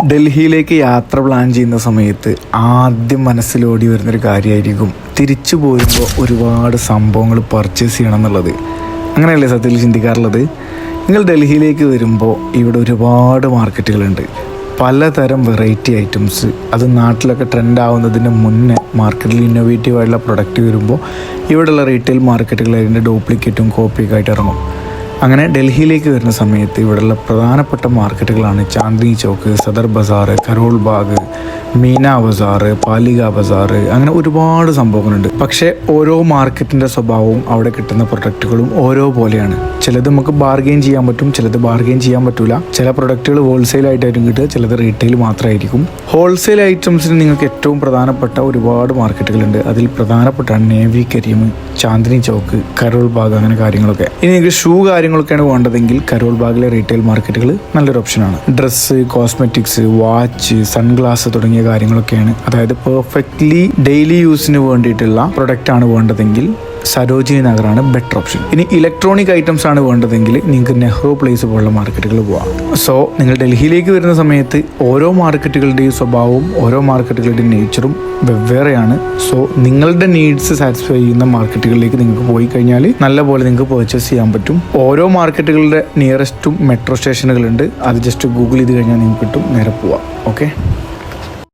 ഡൽഹിയിലേക്ക് യാത്ര പ്ലാൻ ചെയ്യുന്ന സമയത്ത് ആദ്യം മനസ്സിലോടി വരുന്നൊരു കാര്യമായിരിക്കും തിരിച്ചു പോരുമ്പോൾ ഒരുപാട് സംഭവങ്ങൾ പർച്ചേസ് ചെയ്യണം എന്നുള്ളത്. അങ്ങനെയല്ലേ സത്യത്തിൽ ചിന്തിക്കാറുള്ളത്? നിങ്ങൾ ഡൽഹിയിലേക്ക് വരുമ്പോൾ ഇവിടെ ഒരുപാട് മാർക്കറ്റുകളുണ്ട്, പലതരം വെറൈറ്റി ഐറ്റംസ്. അത് നാട്ടിലൊക്കെ ട്രെൻഡ് ആവുന്നതിന് മുന്നേ മാർക്കറ്റിൽ ഇന്നോവേറ്റീവ് ആയിട്ടുള്ള പ്രൊഡക്റ്റ് വരുമ്പോൾ ഇവിടെയുള്ള റീറ്റെയിൽ മാർക്കറ്റുകൾ അതിൻ്റെ ഡ്യൂപ്ലിക്കേറ്റും കോപ്പിയൊക്കെ ആയിട്ട് ഇറങ്ങും. അങ്ങനെ ഡൽഹിയിലേക്ക് വരുന്ന സമയത്ത് ഇവിടെയുള്ള പ്രധാനപ്പെട്ട മാർക്കറ്റുകളാണ് ചാന്ദിനി ചൗക്ക്, സദർ ബസാർ, കരോൾ ബാഗ്, മീന ബസാർ, പാലിക ബസാർ, അങ്ങനെ ഒരുപാട് സംഭവങ്ങളുണ്ട്. പക്ഷേ ഓരോ മാർക്കറ്റിൻ്റെ സ്വഭാവവും അവിടെ കിട്ടുന്ന പ്രൊഡക്റ്റുകളും ഓരോ പോലെയാണ്. ചിലത് നമുക്ക് ബാർഗെയിൻ ചെയ്യാൻ പറ്റും, ചിലത് ബാർഗെയിൻ ചെയ്യാൻ പറ്റില്ല. ചില പ്രൊഡക്റ്റുകൾ ഹോൾസെയിൽ ആയിട്ടായിരിക്കും കിട്ടുക, ചിലത് റീറ്റെയിൽ മാത്രമായിരിക്കും. ഹോൾസെയിൽ ഐറ്റംസിന് നിങ്ങൾക്ക് ഏറ്റവും പ്രധാനപ്പെട്ട ഒരുപാട് മാർക്കറ്റുകളുണ്ട്. അതിൽ പ്രധാനപ്പെട്ടാണ് നേവി കരീം, ചാന്ദിനി ചൗക്ക്, കരോൾ ബാഗ്, അങ്ങനെ കാര്യങ്ങളൊക്കെ. ഇനി നിങ്ങൾക്ക് ഷൂ കാര്യങ്ങളൊക്കെയാണ് വേണ്ടതെങ്കിൽ കരോൾ ബാഗിലെ റീറ്റെയിൽ മാർക്കറ്റുകൾ നല്ലൊരു ഓപ്ഷനാണ്. ഡ്രസ്സ്, കോസ്മെറ്റിക്സ്, വാച്ച്, സൺഗ്ലാസ് തുടങ്ങിയ കാര്യങ്ങളൊക്കെയാണ്, അതായത് പെർഫെക്റ്റ്ലി ഡെയിലി യൂസിന് വേണ്ടിയിട്ടുള്ള പ്രൊഡക്റ്റ് ആണ് വേണ്ടതെങ്കിൽ സരോജിനി നഗറാണ് ബെറ്റർ ഓപ്ഷൻ. ഇനി ഇലക്ട്രോണിക് ഐറ്റംസ് ആണ് വേണ്ടതെങ്കിൽ നിങ്ങൾക്ക് നെഹ്റു പ്ലേസ് പോലുള്ള മാർക്കറ്റുകൾ പോവാം. സോ നിങ്ങൾ ഡൽഹിയിലേക്ക് വരുന്ന സമയത്ത് ഓരോ മാർക്കറ്റുകളുടെയും സ്വഭാവവും ഓരോ മാർക്കറ്റുകളുടെയും നേച്ചറും വെവ്വേറെയാണ്. സോ നിങ്ങളുടെ നീഡ്സ് സാറ്റിസ്ഫൈ ചെയ്യുന്ന മാർക്കറ്റുകളിലേക്ക് നിങ്ങൾക്ക് പോയി കഴിഞ്ഞാൽ നല്ലപോലെ നിങ്ങൾക്ക് പർച്ചേസ് ചെയ്യാൻ പറ്റും. ഓരോ മാർക്കറ്റുകളുടെ നിയറസ്റ്റും മെട്രോ സ്റ്റേഷനുകളുണ്ട്. അത് ജസ്റ്റ് ഗൂഗിൾ ചെയ്ത് കഴിഞ്ഞാൽ നിങ്ങൾക്ക് കിട്ടും, നേരെ പോവാം. ഓക്കെ.